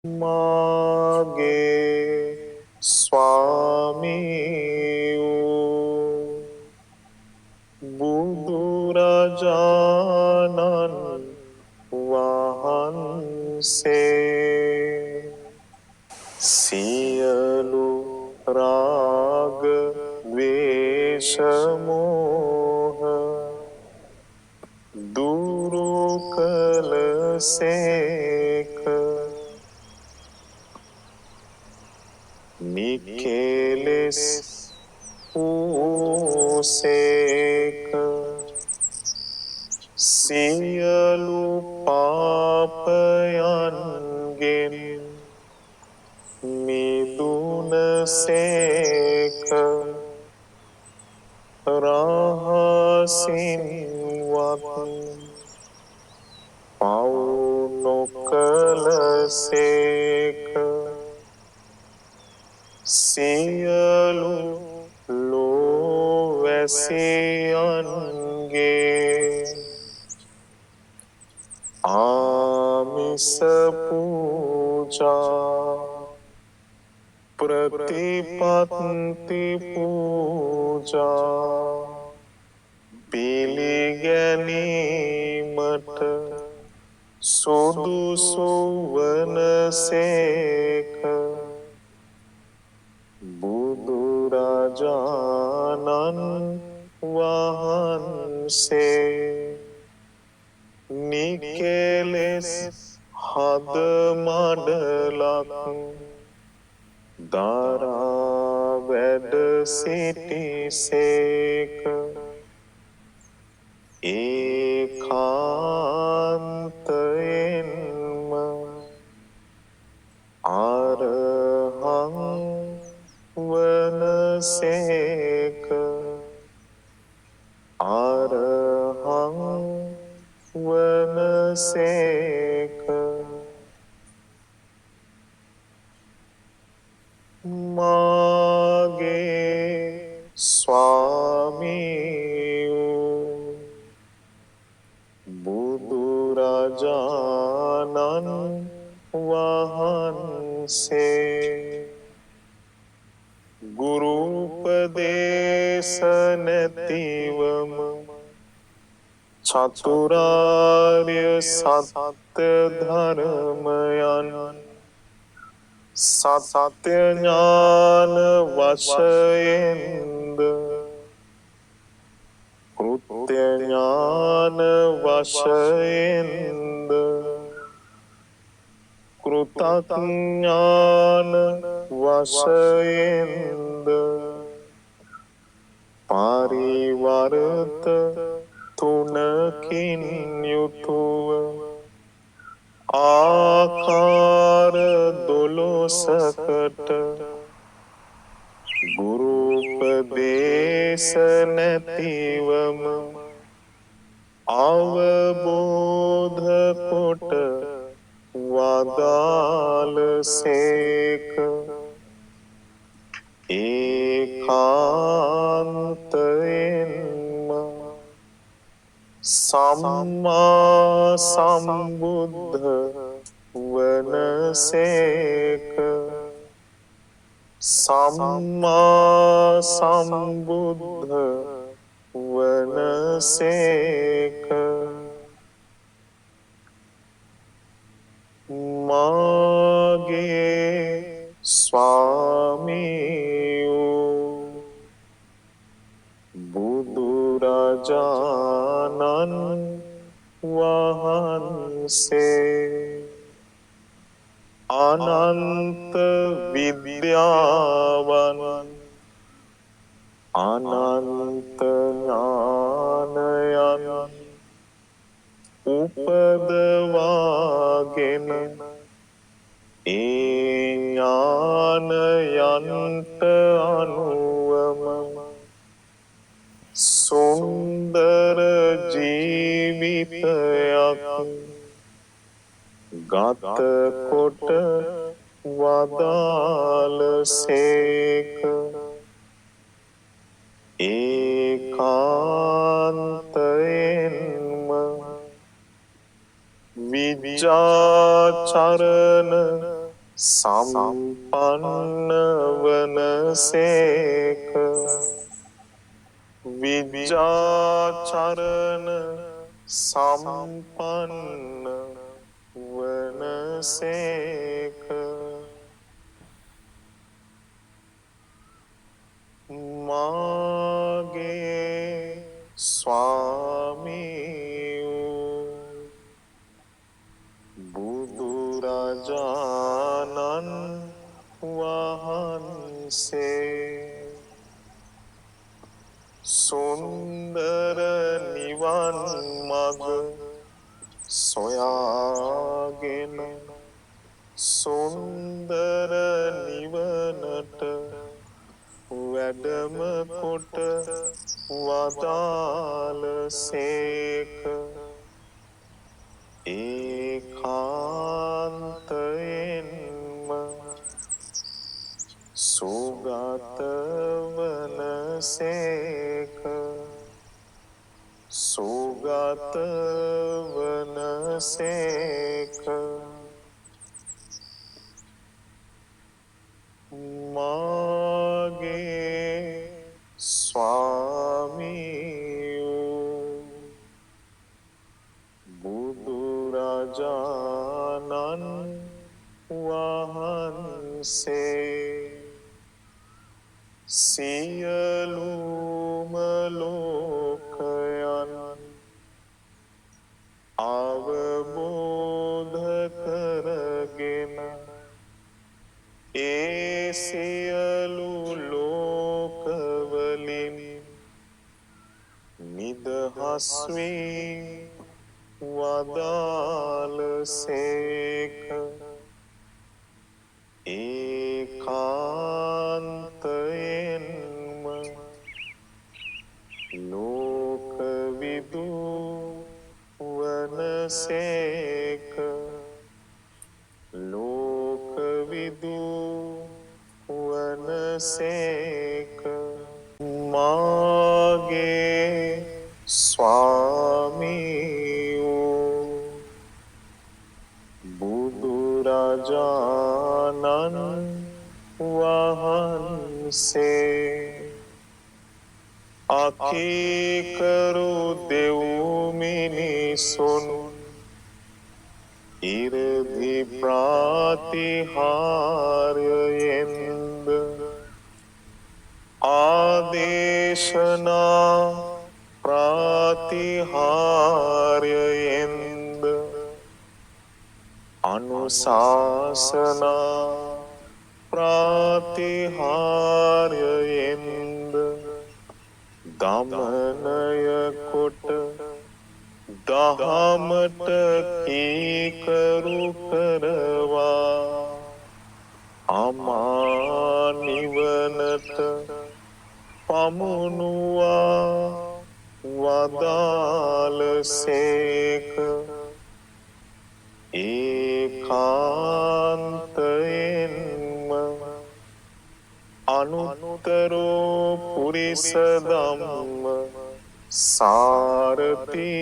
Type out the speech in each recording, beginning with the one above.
මාගේ ස්වාමී වූ බුදුරජාණන් වහන්සේ සියලු රාග ද්වේෂ මෝහ දුරු කළසේක. නිකෙලෙස් වූසේක. සියලු පාපයන්ගෙන් මිදුනසේක. රහසින්වත් පව් නොකළසේක. සියලු ලෝවැසියන්ගේ ආමිස පූජා ප්‍රතිපත්ති පූජා පිළිගැනීමට සුදුසු වනසේක. බුදුරජාණන් වහන්සේ නිකෙලෙස් හදමඩලක් දරා වැඩ සිටිසේක. ඒකාන්තයෙන්ම අරහං වනසේක. අරහං වනසේක. මාගේ ස්වාමී වූ බුදුරජාණන් වහන්සේ ගුරුපදේශ නැතිවම චතුරාර්ය සත්‍ය ධර්මයන් සත්‍ය ඥාන වශයෙන්ද කෘත්‍ය ඥාන වශයෙන්ද කෘතඥාන වශයෙන්ද පරිවර්ත තුනකින් යුතුව ආකාර 12කට ගුරුපදේශ නැතිවම අවබෝධ කොට වදාළසේක. ඒකාන්තයෙන්ම සම්මා සම්බුද්ධ වනසේක. සම්මා සම්බුද්ධ වනසේක. මාගේ ස්වාමී වූ බුදුරජාණන් වහන්සේ අනන්ත විද්‍යාවන් අනන්ත ඥානයන් උපදවාගෙන ඒ ඥානයන්ට අනුවම සුන්දර ජීවිතයක් ගත කොට වදාළසේක. ඒකාන්තයෙන්ම විජාචරණ සම්පන්න වනසේක විජ්ජාචරණ සම්පන්න වනසේක මාගේ ස්වාමී බුදුරජාණන් වහන්සේ සුන්දර නිවන් මඟ සොයාගෙන සුන්දර නිවනට වැඩම කොට වදාළසේක ඒකාන්තයෙන්ම සුගත වනසේක සුගත වනසේක මාගේ ස්වාමී බුදුරජාණන් වහන්සේ සියලුම ලෝකයන් අවබෝධ කරගෙන ඒ සියලු ලෝකවලින් නිදහස් වී වදාළසේක ඒකාන්තයෙන්ම ලෝකවිදු වනසේක ලෝකවිදු වනසේක මාගේ ස්වාමී බුදුරජාණන් වහන්සේ අකීකරු දෙව් මිනිසුන් ඉරදි ප්‍රාතිහාර්යයෙන්ද ආදේශනා ප්‍රාතිහාර්යයෙන්ද අනුශාසනා ප්‍රාතිහාර්යයෙන්ද දමනය කොට දහමට කීකරු කරවා අමා නිවනට පමුණුවා වදාළසේක ඒකාන්තයෙන්ම අනුත්තරෝ පුරිස ධම්ම සාරති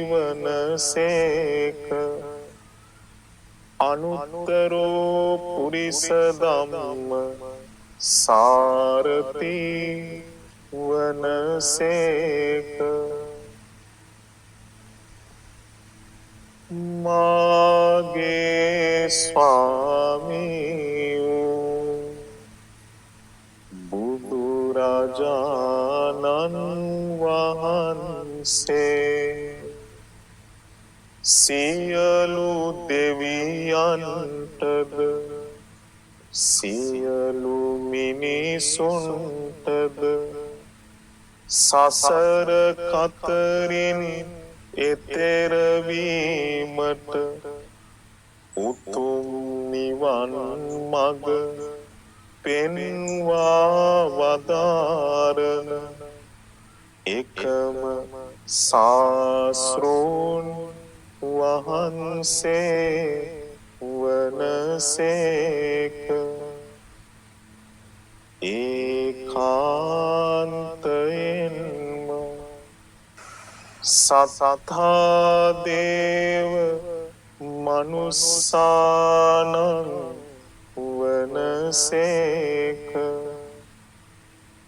වනසේක අනුත්තරෝ පුරිස ධම්ම සාරති වනසේක මාගේ ස්වාමී බුදුරජාණන් වහන්සේ සියලු දෙවියන්ටද සියලු මිනිසුන්ටද සසර කතරින් එතෙරවීමට උතුම් නිවන් මඟ පෙන්වා වදාරන එකම ශාස්ත්‍රූන් වහන්සේ වනසේක ඒකාන්තයෙන්ම සතථා දේව මනුස්සානං සේක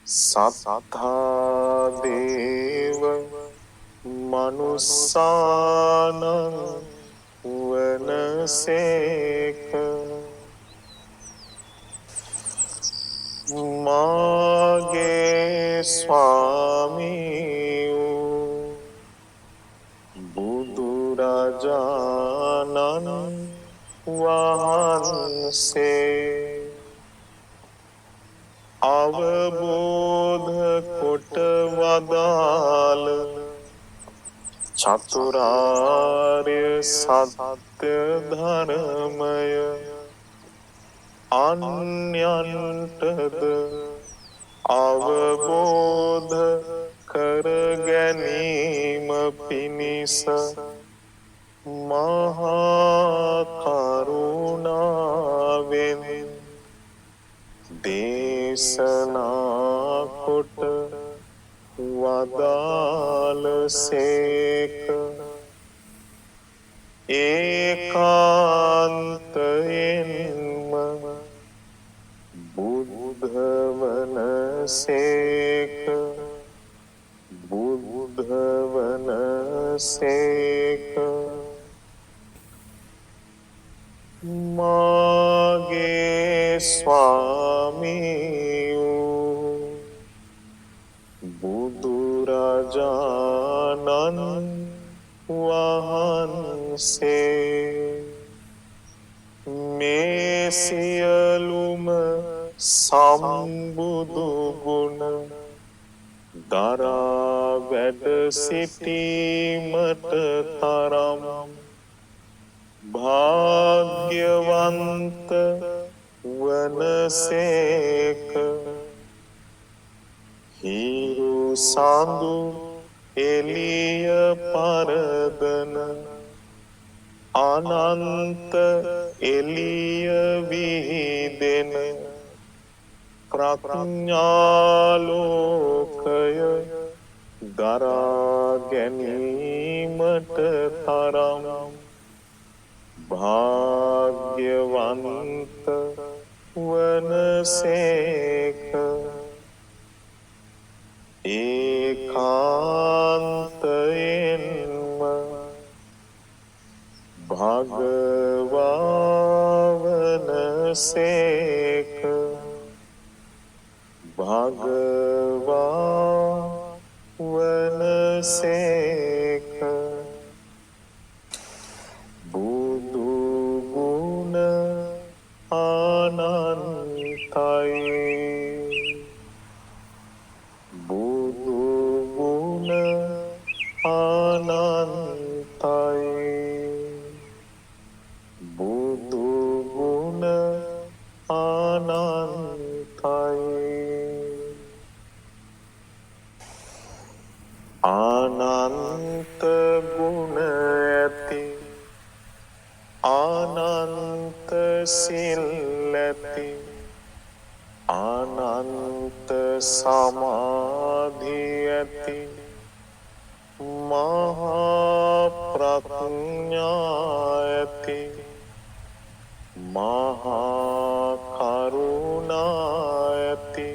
සත්තා දේව මනුස්සානං වන සේක මාගේ ස්වාමී වූ බුදුරජාණන් වහන්සේ අවබෝධ කොට වදාළ චතුරාර්ය සත්‍ය ධර්මය අන්‍යයන්ටද අවබෝධ කර ගැනීම පිණිස මහා කරුණාවෙන් දේශනා කොට වදාළසේක ඒකාන්තයෙන්ම බුද්ධ වනසේක බුද්ධ වනසේක මාගේ ස්වාමී වූ බුදුරජාණන් වහන්සේ මේ සියලුම සම්බුදු ගුණ දරා වැඩ සිටීමට තරම් භාග්‍යවන්ත වනසේක හිරු සඳු එළිය පරදන අනන්ත එළිය විහිදෙන ප්‍රඥාලෝකය දරා ගැනීමට තරම් භාග්‍යවන්ත වනසේක ඒකාන්තයෙන්ම භගවාවනසේක භගවාවනසේක බුදු ගුණ අනන්තයි බුදු ගුණ අනන්තයි බුදු ගුණ අනන්තයි අනන්ත ගුණ ඇති අනන්ත සිල් ඇති අනන්ත සමාධි ඇති මහා ප්‍රඥා ඇති මහා කරුණා ඇති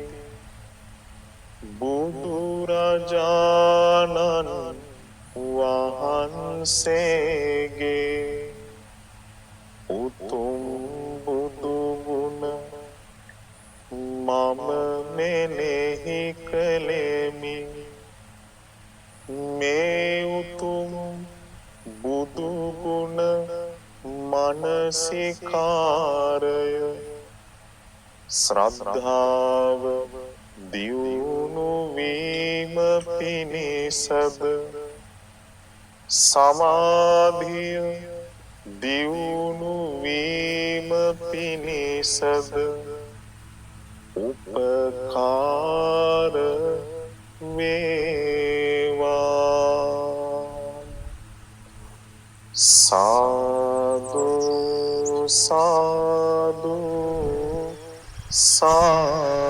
බුදුරජාණන් වහන්සේගේ උතුම් බුදු ගුණ මම මෙනෙහි කළෙමි මේ උතුම් බුදු ගුණ මනසිකාරය ශ්‍රද්ධාව දියුණු වීම පිණිසද සමාධිය දියුණු වීම පිණිසද උපකාර වේවා සාදු සාදු සාදු